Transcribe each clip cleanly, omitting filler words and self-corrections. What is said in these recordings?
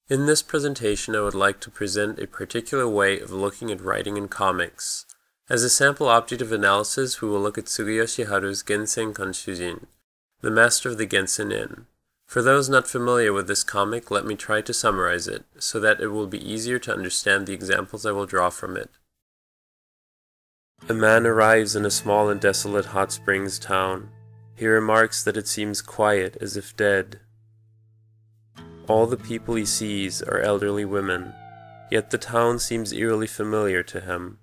In this presentation, I would like to present a particular way of looking at writing in comics. As a sample object of analysis, we will look at Tsuruyoshi Haru's Gensen Kanshujin, the master of the Gensen Inn. For those not familiar with this comic, let me try to summarize it, so that it will be easier to understand the examples I will draw from it. A man arrives in a small and desolate hot springs town. He remarks that it seems quiet, as if dead. All the people he sees are elderly women, yet the town seems eerily familiar to him.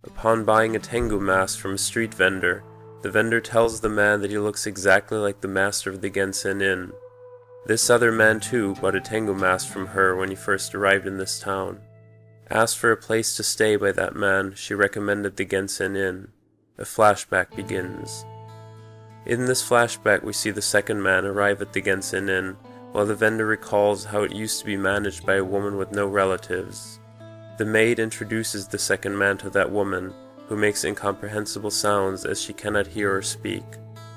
Upon buying a Tengu mask from a street vendor, the vendor tells the man that he looks exactly like the master of the Gensen Inn. This other man too bought a Tengu mask from her when he first arrived in this town. Asked for a place to stay by that man, she recommended the Gensen Inn. A flashback begins. In this flashback we see the second man arrive at the Gensen Inn, while the vendor recalls how it used to be managed by a woman with no relatives. The maid introduces the second man to that woman, who makes incomprehensible sounds as she cannot hear or speak.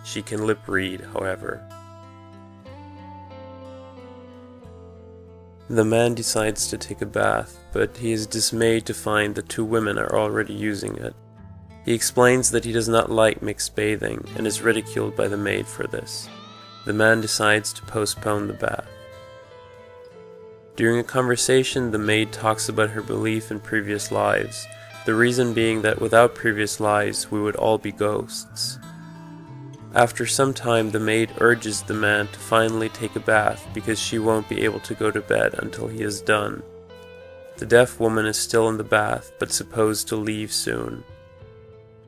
She can lip read, however. The man decides to take a bath, but he is dismayed to find that two women are already using it. He explains that he does not like mixed bathing and is ridiculed by the maid for this. The man decides to postpone the bath. During a conversation, the maid talks about her belief in previous lives, the reason being that without previous lives we would all be ghosts. After some time, the maid urges the man to finally take a bath because she won't be able to go to bed until he is done. The deaf woman is still in the bath, but supposed to leave soon.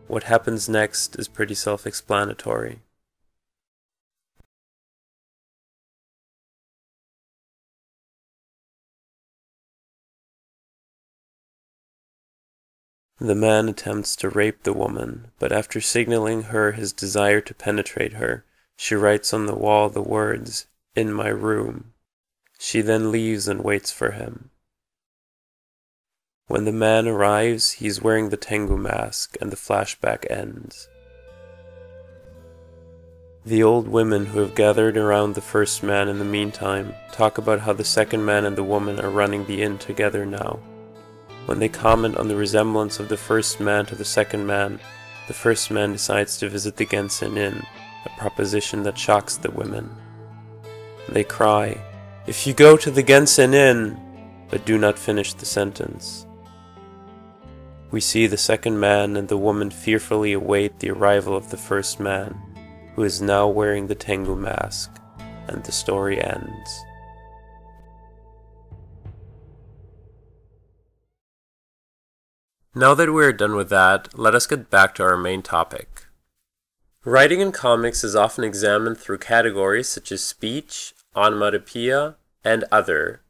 What happens next is pretty self-explanatory. The man attempts to rape the woman, but after signaling her his desire to penetrate her, she writes on the wall the words, "In my room." She then leaves and waits for him. When the man arrives, he is wearing the Tengu mask, and the flashback ends. The old women who have gathered around the first man in the meantime talk about how the second man and the woman are running the inn together now. When they comment on the resemblance of the first man to the second man decides to visit the Gensen Inn, a proposition that shocks the women. They cry, "If you go to the Gensen Inn," but do not finish the sentence. We see the second man and the woman fearfully await the arrival of the first man, who is now wearing the Tengu mask, and the story ends. Now that we are done with that, let us get back to our main topic. Writing in comics is often examined through categories such as speech, onomatopoeia, and other.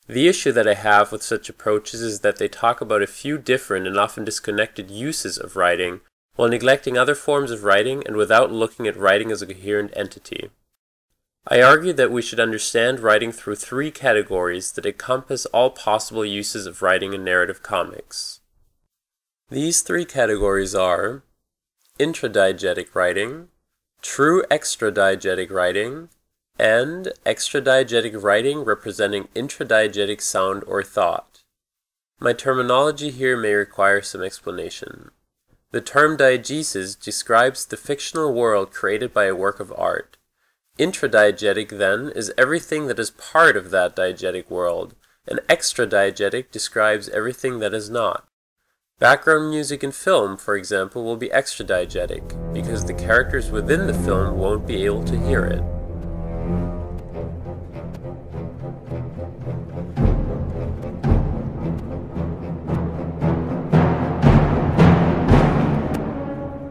The issue that I have with such approaches is that they talk about a few different and often disconnected uses of writing, while neglecting other forms of writing and without looking at writing as a coherent entity. I argue that we should understand writing through three categories that encompass all possible uses of writing in narrative comics. These three categories are intradiegetic writing, true extradiegetic writing, and extradiegetic writing representing intradiegetic sound or thought. My terminology here may require some explanation. The term diegesis describes the fictional world created by a work of art. Intradiegetic, then, is everything that is part of that diegetic world, and extradiegetic describes everything that is not. Background music in film, for example, will be extradiegetic, because the characters within the film won't be able to hear it.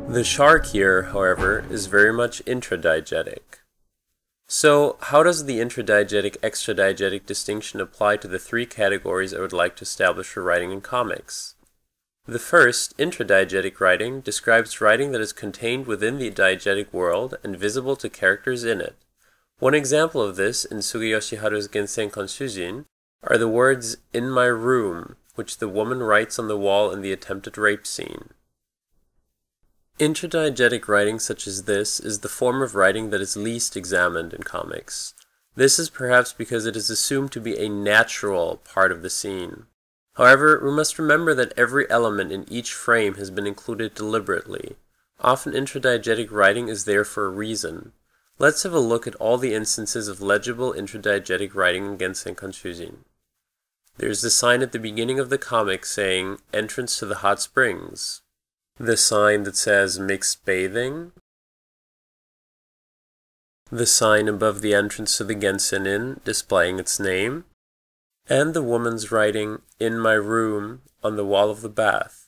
The shark here, however, is very much intradiegetic. So, how does the intradiegetic-extradiegetic distinction apply to the three categories I would like to establish for writing in comics? The first, intradiegetic writing, describes writing that is contained within the diegetic world and visible to characters in it. One example of this in Tsuruyoshi Haru's Gensen Kanshujin are the words "in my room," which the woman writes on the wall in the attempted rape scene. Intradiegetic writing such as this is the form of writing that is least examined in comics. This is perhaps because it is assumed to be a natural part of the scene. However, we must remember that every element in each frame has been included deliberately. Often intradiegetic writing is there for a reason. Let's have a look at all the instances of legible intradiegetic writing in Gensen Kanshujin. There's the sign at the beginning of the comic saying, "Entrance to the hot springs." The sign that says, "Mixed bathing." The sign above the entrance to the Gensen Inn displaying its name. And the woman's writing, "In my room," on the wall of the bath.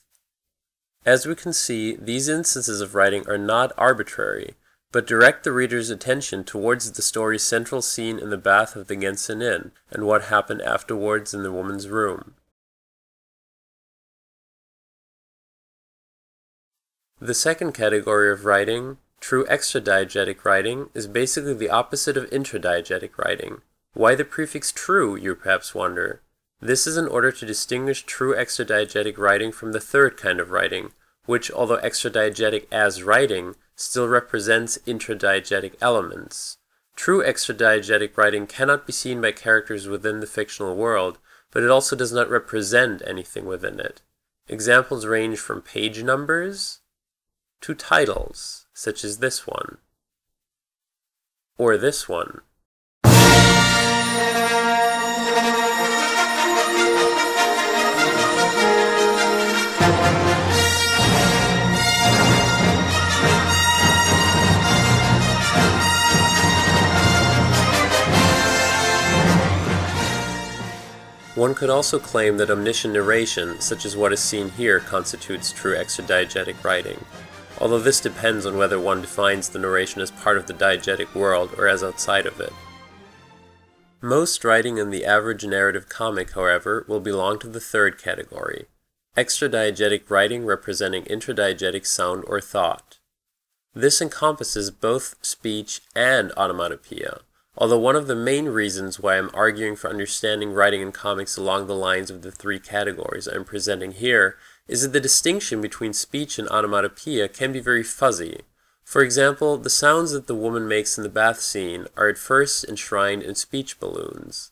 As we can see, these instances of writing are not arbitrary, but direct the reader's attention towards the story's central scene in the bath of the Gensen Inn, and what happened afterwards in the woman's room. The second category of writing, true extradiegetic writing, is basically the opposite of intradiegetic writing. Why the prefix true, you perhaps wonder? This is in order to distinguish true extradiegetic writing from the third kind of writing, which, although extradiegetic as writing, still represents intradiegetic elements. True extradiegetic writing cannot be seen by characters within the fictional world, but it also does not represent anything within it. Examples range from page numbers to titles, such as this one, or this one. One could also claim that omniscient narration, such as what is seen here, constitutes true extradiegetic writing, although this depends on whether one defines the narration as part of the diegetic world or as outside of it. Most writing in the average narrative comic, however, will belong to the third category, extradiegetic writing representing intradiegetic sound or thought. This encompasses both speech and onomatopoeia, although one of the main reasons why I'm arguing for understanding writing in comics along the lines of the three categories I'm presenting here is that the distinction between speech and onomatopoeia can be very fuzzy. For example, the sounds that the woman makes in the bath scene are at first enshrined in speech balloons.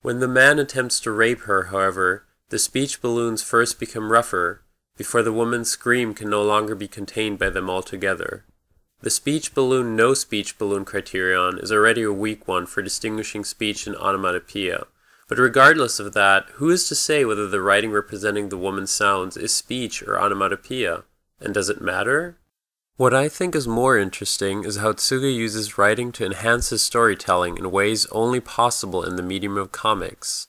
When the man attempts to rape her, however, the speech balloons first become rougher, before the woman's scream can no longer be contained by them altogether. The speech balloon no speech balloon criterion is already a weak one for distinguishing speech and onomatopoeia, but regardless of that, who is to say whether the writing representing the woman's sounds is speech or onomatopoeia, and does it matter? What I think is more interesting is how Tsuga uses writing to enhance his storytelling in ways only possible in the medium of comics.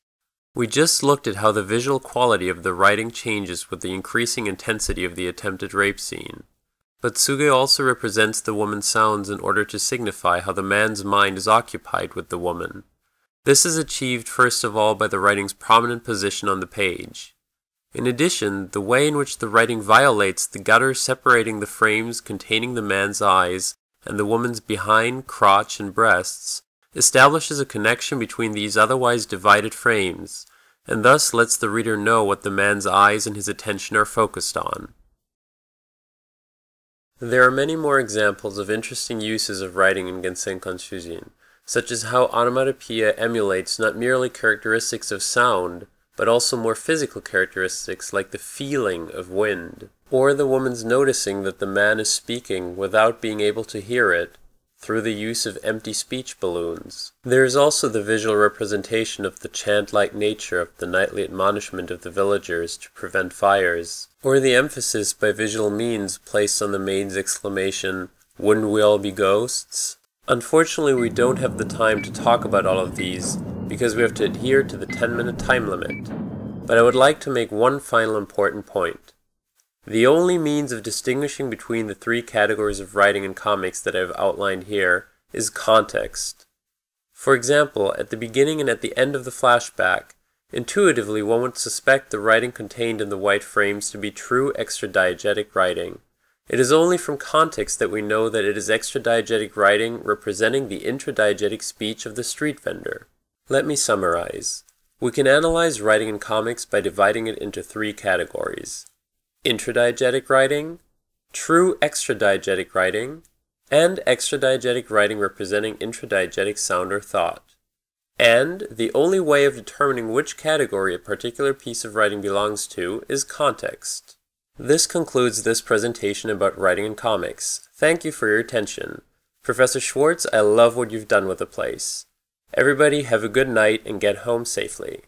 We just looked at how the visual quality of the writing changes with the increasing intensity of the attempted rape scene. But Tsuga also represents the woman's sounds in order to signify how the man's mind is occupied with the woman. This is achieved first of all by the writing's prominent position on the page. In addition, the way in which the writing violates the gutter separating the frames containing the man's eyes and the woman's behind, crotch, and breasts establishes a connection between these otherwise divided frames, and thus lets the reader know what the man's eyes and his attention are focused on. There are many more examples of interesting uses of writing in Gensen Kanshujin, such as how onomatopoeia emulates not merely characteristics of sound, but also more physical characteristics like the feeling of wind, or the woman's noticing that the man is speaking without being able to hear it, through the use of empty speech balloons. There is also the visual representation of the chant-like nature of the nightly admonishment of the villagers to prevent fires, or the emphasis by visual means placed on the maid's exclamation, "Wouldn't we all be ghosts?" Unfortunately, we don't have the time to talk about all of these, because we have to adhere to the 10-minute time limit. But I would like to make one final important point. The only means of distinguishing between the three categories of writing in comics that I have outlined here is context. For example, at the beginning and at the end of the flashback, intuitively one would suspect the writing contained in the white frames to be true extradiegetic writing. It is only from context that we know that it is extradiegetic writing representing the intradiegetic speech of the street vendor. Let me summarize. We can analyze writing in comics by dividing it into three categories: intradiegetic writing, true extradiegetic writing, and extradiegetic writing representing intradiegetic sound or thought. And the only way of determining which category a particular piece of writing belongs to is context. This concludes this presentation about writing in comics. Thank you for your attention. Professor Schwartz, I love what you've done with the place. Everybody have a good night and get home safely.